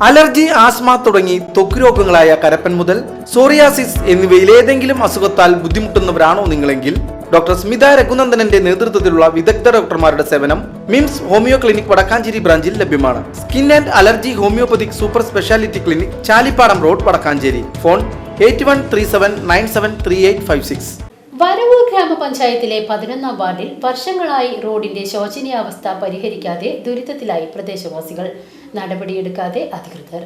Allergy, asthma തുടങ്ങി ത്വക്ക് രോഗങ്ങളായ കരപ്പൻ മുതൽ സോറിയാസിസ് എന്നിവയിൽ ഏതെങ്കിലും അസുഖത്താൽ ബുദ്ധിമുട്ടുന്നവരാണോ നിങ്ങളെങ്കിൽ ഡോക്ടർ സ്മിത രഘുനന്ദനന്റെ നേതൃത്വത്തിലുള്ള വിദഗ്ധ ഡോക്ടർമാരുടെ സേവനം മിംസ് ഹോമിയോ ക്ലിനിക് വടക്കാഞ്ചേരി ബ്രാഞ്ചിൽ ലഭ്യമാണ്. Skin and allergy homoeopathic super speciality clinic, Chalippadam road, Vadakkanchery. Phone 8137973856. Varavoor ഗ്രാമപഞ്ചായത്തിലെ 11ാം വാർഡിൽ വർഷങ്ങളായി റോഡിന്റെ ശോചനീയാവസ്ഥ പരിഹരിക്കാതെ ദുരിതത്തിലായി പ്രദേശവാസികൾ. നടപടിയെടുക്കാതെ അധികൃതർ.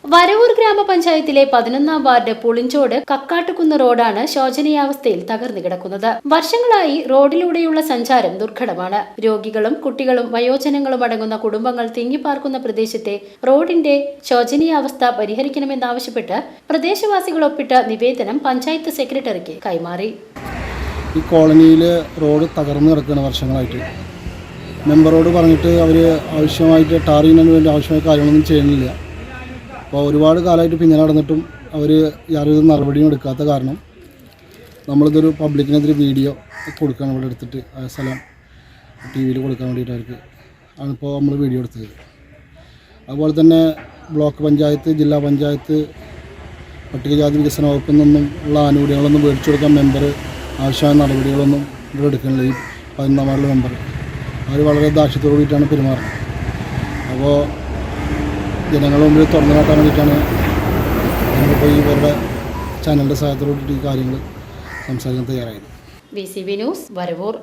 വരവൂർ ഗ്രാമപഞ്ചായത്തിലെ 11ാം വാർഡ് പുളിഞ്ചോട് കക്കാട്ടുകുന്ന് റോഡാണ് ശോചനീയാവസ്ഥയിൽ തകർന്നു കിടക്കുന്നത്. വർഷങ്ങളായി റോഡിലൂടെയുള്ള സഞ്ചാരം ദുർഘടമാണ്. രോഗികളും കുട്ടികളും വയോജനങ്ങളും അടങ്ങുന്ന കുടുംബങ്ങൾ തിങ്ങിപ്പാർക്കുന്ന പ്രദേശത്തെ റോഡിന്റെ ശോചനീയാവസ്ഥ പരിഹരിക്കണമെന്നാവശ്യപ്പെട്ട് പ്രദേശവാസികൾ ഒപ്പിട്ട നിവേദനം പഞ്ചായത്ത് സെക്രട്ടറിക്ക് കൈമാറി. ഈ കോളനിയിൽ റോഡ് തകർന്നു കിടക്കുകയാണ് വർഷങ്ങളായിട്ട്. മെമ്പറോട് പറഞ്ഞിട്ട് അവർ ആവശ്യമായിട്ട് ടാർ ചെയ്യുന്നതിന് വേണ്ടി ആവശ്യമായ കാര്യങ്ങളൊന്നും ചെയ്യുന്നില്ല. അപ്പോൾ ഒരുപാട് കാലമായിട്ട് പിന്നാലെ നടന്നിട്ടും അവർ യാതൊരു നടപടിയും എടുക്കാത്ത കാരണം നമ്മളിതൊരു പബ്ലിക്കിനെതിരെ വീഡിയോ കൊടുക്കാൻ ഇവിടെ എടുത്തിട്ട് ആ സ്ഥലം TV കൊടുക്കാൻ വേണ്ടിയിട്ട് അവർക്ക് ആണിപ്പോൾ നമ്മൾ വീഡിയോ എടുത്തത്. അതുപോലെ തന്നെ ബ്ലോക്ക് പഞ്ചായത്ത്, ജില്ലാ പഞ്ചായത്ത്, പട്ടികജാതി വികസന വകുപ്പിൽ നിന്നും ഉള്ള ആനുകൂല്യങ്ങളൊന്നും മേടിച്ചു കൊടുക്കാൻ മെമ്പർ ആവശ്യമായ നടപടികളൊന്നും ഇവിടെ എടുക്കുന്നില്ല. ഈ 11ാം വാർഡിലെ മെമ്പർ അവർ വളരെ ദാക്ഷ്യത്തോടു കൂടിയിട്ടാണ് പെരുമാറുന്നത്. അപ്പോൾ ജനങ്ങളുടെ മുമ്പിൽ തുറന്നു കാട്ടാൻ വേണ്ടിയിട്ടാണ് നമ്മളിപ്പോൾ ഇവരുടെ ചാനലിൻ്റെ സഹായത്തോടുകൂടി ഈ കാര്യങ്ങൾ സംസാരിക്കാൻ തയ്യാറായത്. VCV news, Varavoor.